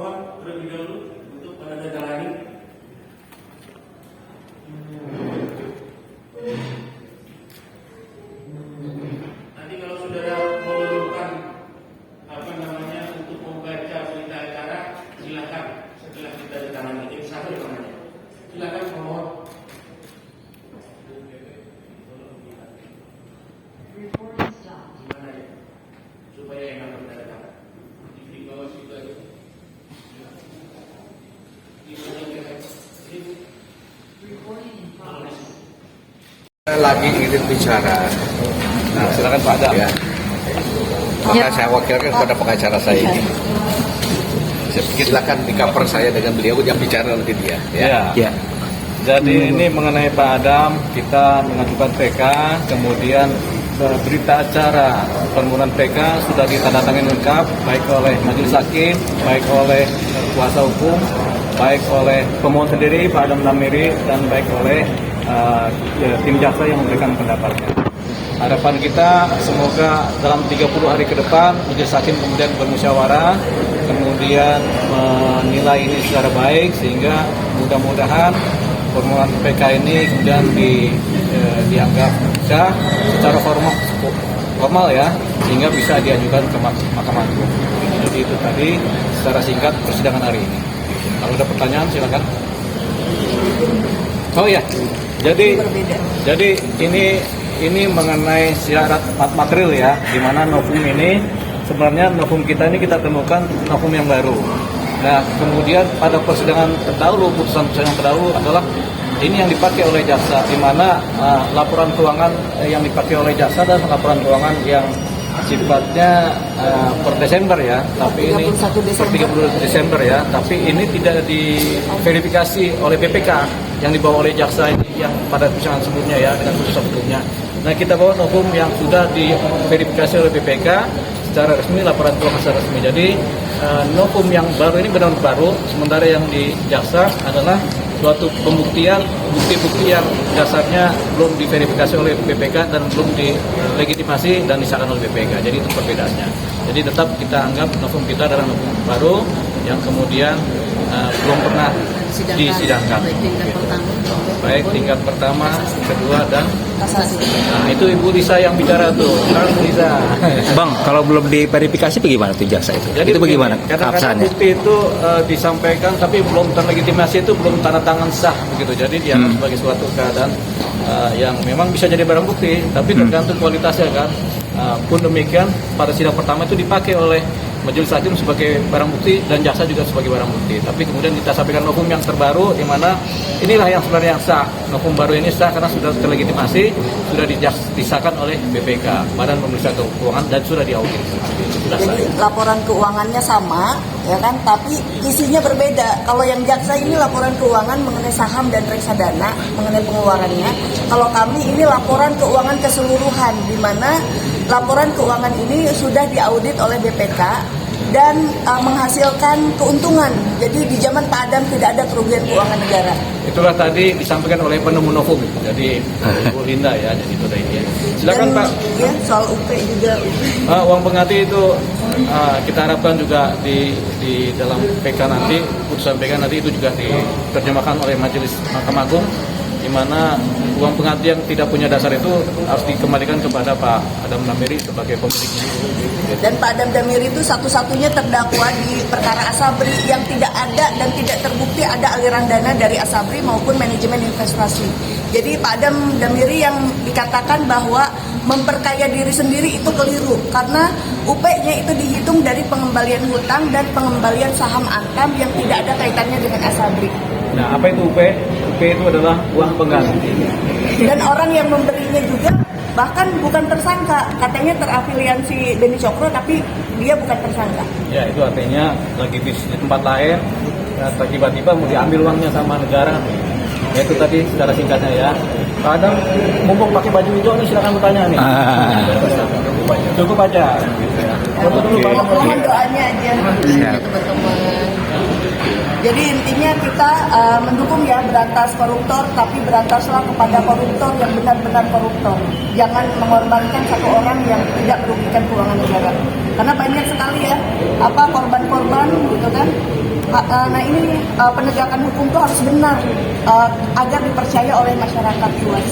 mohon terlebih dahulu untuk menandatangani. Nanti kalau saudara memerlukan untuk membaca berita acara, silakan setelah kita ditangani. Ini satu namanya. Silakan mohon. Gimana ya? Supaya enak berdatangan. Di bawah situ aja. Lagi ingin bicara. Nah, silakan Pak Adam. Ya. Maka saya wakilkan kepada pengacara saya ini. Silakan di cover saya dengan beliau yang bicara nanti dia. Ya. Jadi ini mengenai Pak Adam, kita mengajukan PK, kemudian berita acara permohonan PK sudah ditandatangani lengkap, baik oleh majelis hakim, baik oleh kuasa hukum, baik oleh pemohon sendiri Pak Adam Damiri, dan baik oleh tim jaksa yang memberikan pendapatnya. Harapan kita semoga dalam 30 hari ke depan majelis hakim kemudian bermusyawarah, kemudian menilai ini secara baik, sehingga mudah-mudahan permohonan PK ini kemudian dianggap sah secara formal ya, sehingga bisa diajukan ke Mahkamah Agung. Jadi itu tadi secara singkat persidangan hari ini. Kalau ada pertanyaan silakan. Oh ya, jadi ini mengenai syarat material ya, di mana novum ini sebenarnya novum kita ini kita temukan novum yang baru. Nah, kemudian pada persidangan terdahulu, putusan yang terdahulu adalah ini yang dipakai oleh jaksa, di mana laporan keuangan yang dipakai oleh jaksa dan laporan keuangan yang sifatnya per Desember ya, tapi ini per 31 Desember ya, tapi ini tidak diverifikasi oleh BPK yang dibawa oleh jaksa ini yang pada persidangan sebelumnya ya, dengan putusan sebelumnya. Nah, kita bawa novum yang sudah diverifikasi oleh BPK secara resmi, laporan keuangan secara resmi. Jadi novum yang baru ini benar-benar baru, sementara yang di jaksa adalah suatu pembuktian, bukti-bukti yang dasarnya belum diverifikasi oleh BPK dan belum dilegitimasi dan disahkan oleh BPK. Jadi itu perbedaannya. Jadi tetap kita anggap novum kita adalah novum baru yang kemudian belum pernah disidangkan. Baik tingkat pertama, kedua, dan kasasi. Nah, itu Ibu Lisa yang bicara tuh. Ibu Lisa. Bang, kalau belum diverifikasi bagaimana tuh jaksa itu? Jadi itu bagaimana? Kadang-kadang bukti itu disampaikan tapi belum terlegitimasi, itu belum tanda tangan sah begitu. Jadi dianggap sebagai suatu keadaan yang memang bisa jadi barang bukti, tapi tergantung kualitasnya kan. Pun demikian pada sidang pertama itu dipakai oleh majelis hakim sebagai barang bukti dan jaksa juga sebagai barang bukti. Tapi kemudian kita sampaikan novum yang terbaru, di mana inilah yang sebenarnya yang sah. Novum baru ini sah karena sudah terlegitimasi, sudah disahkan oleh BPK, Badan Pemeriksa Keuangan, dan sudah diaudit. Sudah sah. Laporan keuangannya sama, ya kan? Tapi isinya berbeda. Kalau yang jaksa ini laporan keuangan mengenai saham dan reksadana, mengenai pengeluarannya. Kalau kami ini laporan keuangan keseluruhan, di mana laporan keuangan ini sudah diaudit oleh BPK dan menghasilkan keuntungan. Jadi di zaman Pak Adam tidak ada kerugian keuangan negara. Itulah tadi disampaikan oleh penemu novum. Jadi Ibu Linda ya, jadi itu tadi. Silakan dan, Pak. Ya, soal UP juga. Uang pengganti itu kita harapkan juga di dalam PK nanti, putusan PK nanti itu juga diterjemahkan oleh Majelis Mahkamah Agung, di mana uang pengganti yang tidak punya dasar itu harus dikembalikan kepada Pak Adam Damiri sebagai pemiliknya. Dan Pak Adam Damiri itu satu-satunya terdakwa di perkara Asabri yang tidak ada dan tidak terbukti ada aliran dana dari Asabri maupun manajemen investasi. Jadi Pak Adam Damiri yang dikatakan bahwa memperkaya diri sendiri itu keliru, karena UP-nya itu dihitung dari pengembalian hutang dan pengembalian saham Antam yang tidak ada kaitannya dengan Asabri. Nah, apa itu UP? UP itu adalah uang pengganti. Dan orang yang memberinya juga bahkan bukan tersangka, katanya terafiliasi Beni Cokro tapi dia bukan tersangka. Ya, itu artinya lagi bisnis di tempat lain, tiba-tiba mau diambil uangnya sama negara. Ya, itu tadi secara singkatnya ya. Pak Adam, mumpung pakai baju hijau nih, silakan bertanya nih. Cukup aja. Mohon doanya aja teman-teman. Jadi intinya kita mendukung ya berantas koruptor, tapi berantaslah kepada koruptor yang benar-benar koruptor. Jangan mengorbankan satu orang yang tidak merugikan keuangan negara. Karena banyak sekali ya korban-korban gitu kan Nah ini penegakan hukum itu harus benar agar dipercaya oleh masyarakat luas.